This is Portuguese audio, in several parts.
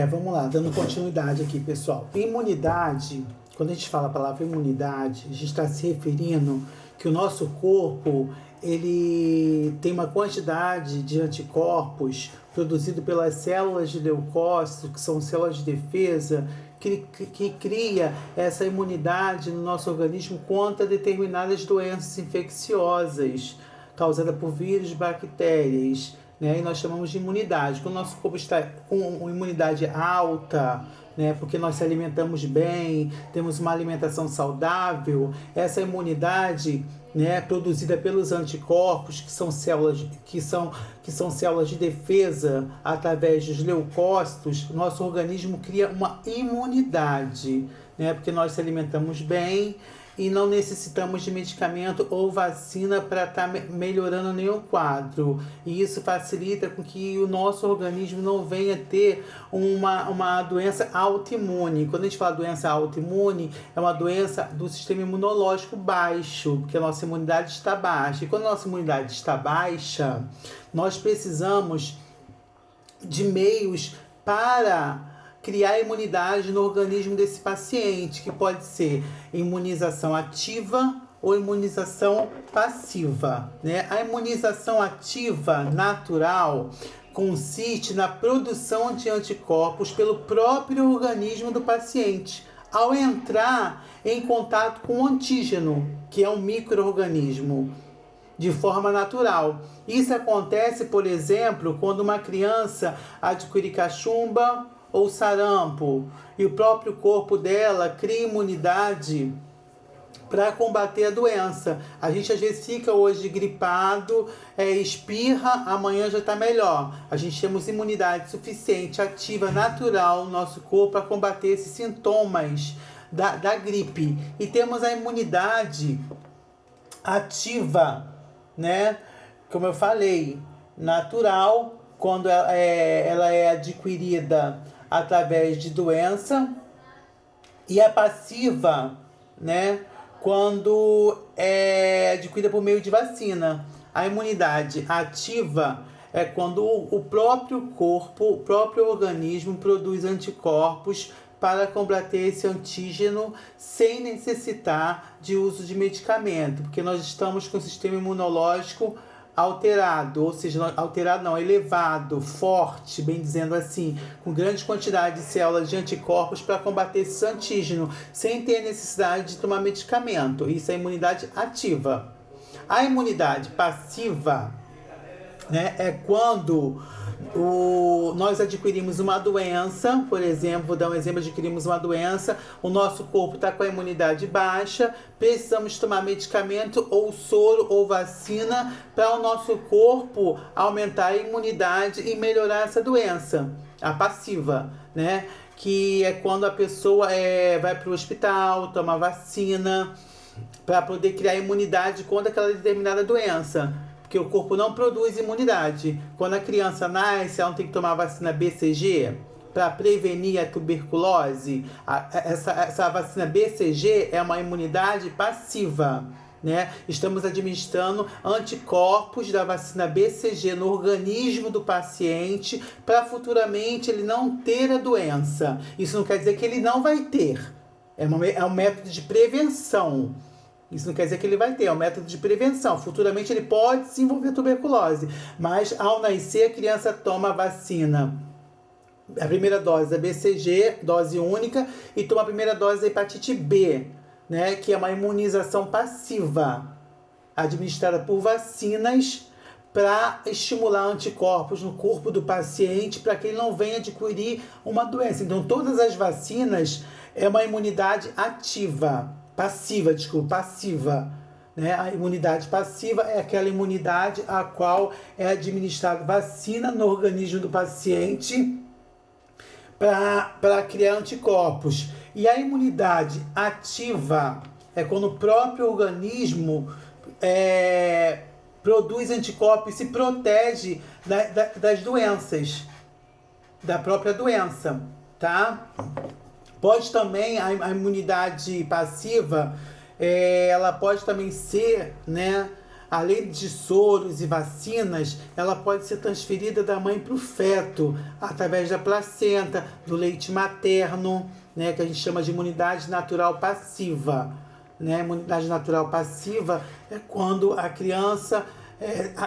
Vamos lá, dando continuidade aqui, pessoal. Imunidade, quando a gente fala a palavra imunidade, a gente está se referindo que o nosso corpo, ele tem uma quantidade de anticorpos produzido pelas células de leucócitos, que são células de defesa, que cria essa imunidade no nosso organismo contra determinadas doenças infecciosas causadas por vírus, bactérias, né? E nós chamamos de imunidade. Quando o nosso corpo está com uma imunidade alta, né? Porque nós se alimentamos bem, temos uma alimentação saudável, essa imunidade, né, produzida pelos anticorpos, que são células de defesa através dos leucócitos, nosso organismo cria uma imunidade, né? Porque nós se alimentamos bem e não necessitamos de medicamento ou vacina para estar melhorando nenhum quadro. E isso facilita com que o nosso organismo não venha ter uma doença autoimune. Quando a gente fala doença autoimune, é uma doença do sistema imunológico baixo, porque a nossa imunidade está baixa. E quando a nossa imunidade está baixa, nós precisamos de meios para criar imunidade no organismo desse paciente, que pode ser imunização ativa ou imunização passiva, né? A imunização ativa natural consiste na produção de anticorpos pelo próprio organismo do paciente, ao entrar em contato com o antígeno, que é um micro-organismo, de forma natural. Isso acontece, por exemplo, quando uma criança adquire cachumba ou sarampo, e o próprio corpo dela cria imunidade para combater a doença. A gente às vezes fica hoje gripado, espirra, amanhã já está melhor. A gente temos imunidade suficiente, ativa, natural no nosso corpo para combater esses sintomas da gripe. E temos a imunidade ativa, né? Como eu falei, natural, quando ela é adquirida através de doença, e a passiva, né, quando é adquirida por meio de vacina. A imunidade ativa é quando o próprio corpo, o próprio organismo produz anticorpos para combater esse antígeno sem necessitar de uso de medicamento, porque nós estamos com o sistema imunológico alterado, ou seja, alterado não, elevado, forte, bem dizendo assim, com grande quantidade de células de anticorpos para combater esse antígeno, sem ter necessidade de tomar medicamento. Isso é a imunidade ativa. A imunidade passiva, né, é quando nós adquirimos uma doença, por exemplo, vou dar um exemplo, adquirimos uma doença, o nosso corpo está com a imunidade baixa, precisamos tomar medicamento ou soro ou vacina para o nosso corpo aumentar a imunidade e melhorar essa doença, a passiva, né? Que é quando a pessoa vai para o hospital, toma vacina para poder criar imunidade contra aquela determinada doença. Porque o corpo não produz imunidade. Quando a criança nasce, ela não tem que tomar a vacina BCG para prevenir a tuberculose. Essa vacina BCG é uma imunidade passiva, né? Estamos administrando anticorpos da vacina BCG no organismo do paciente para futuramente ele não ter a doença. Isso não quer dizer que ele não vai ter. É um método de prevenção. Isso não quer dizer que ele vai ter, é um método de prevenção. Futuramente ele pode desenvolver tuberculose, mas ao nascer a criança toma a vacina, a primeira dose da BCG, dose única, e toma a primeira dose da hepatite B, né, que é uma imunização passiva, administrada por vacinas para estimular anticorpos no corpo do paciente para que ele não venha adquirir uma doença. Então todas as vacinas é uma imunidade passiva, né? A imunidade passiva é aquela imunidade a qual é administrada vacina no organismo do paciente para criar anticorpos. E a imunidade ativa é quando o próprio organismo produz anticorpos e se protege das doenças, da própria doença, tá? Pode também, a imunidade passiva, ela pode também ser, né, além de soros e vacinas, ela pode ser transferida da mãe para o feto, através da placenta, do leite materno, né, que a gente chama de imunidade natural passiva. Né? Imunidade natural passiva é quando a criança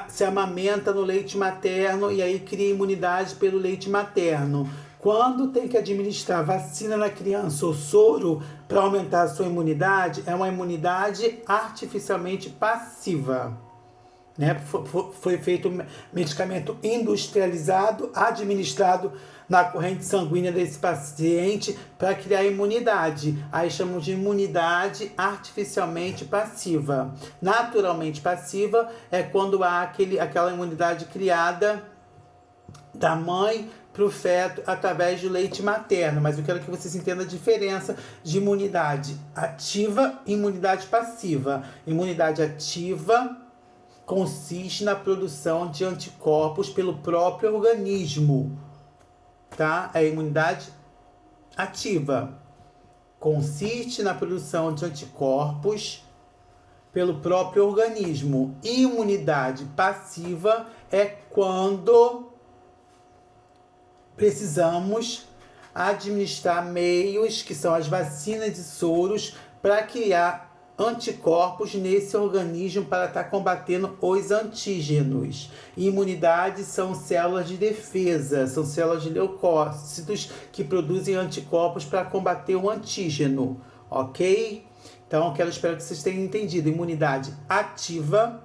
se amamenta no leite materno e aí cria imunidade pelo leite materno. Quando tem que administrar vacina na criança ou soro para aumentar a sua imunidade, é uma imunidade artificialmente passiva. Né? Foi feito medicamento industrializado, administrado na corrente sanguínea desse paciente para criar imunidade. Aí chamamos de imunidade artificialmente passiva. Naturalmente passiva é quando há aquela imunidade criada da mãe para o feto através do leite materno. Mas eu quero que vocês entendam a diferença de imunidade ativa e imunidade passiva. Imunidade ativa consiste na produção de anticorpos pelo próprio organismo, tá? A imunidade ativa consiste na produção de anticorpos pelo próprio organismo. Imunidade passiva é quando precisamos administrar meios, que são as vacinas e soros, para criar anticorpos nesse organismo para estar combatendo os antígenos. Imunidade são células de defesa, são células de leucócitos que produzem anticorpos para combater o antígeno, ok? Então, espero que vocês tenham entendido. Imunidade ativa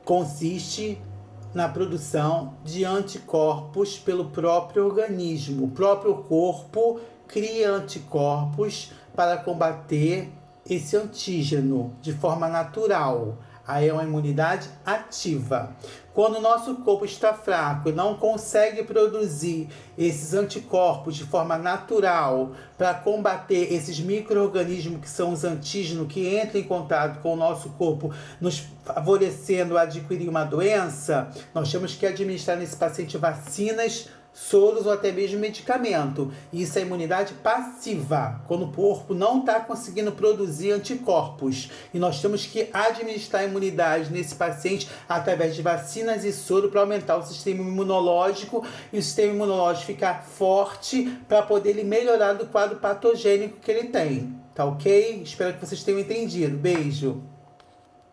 consiste na produção de anticorpos pelo próprio organismo. O próprio corpo cria anticorpos para combater esse antígeno de forma natural. Aí é uma imunidade ativa. Quando o nosso corpo está fraco e não consegue produzir esses anticorpos de forma natural para combater esses micro-organismos que são os antígenos que entram em contato com o nosso corpo, nos favorecendo a adquirir uma doença, nós temos que administrar nesse paciente vacinas, soros ou até mesmo medicamento. Isso é imunidade passiva, quando o corpo não está conseguindo produzir anticorpos. E nós temos que administrar a imunidade nesse paciente através de vacinas e soro para aumentar o sistema imunológico e o sistema imunológico ficar forte para poder ele melhorar do quadro patogênico que ele tem. Tá ok? Espero que vocês tenham entendido. Beijo!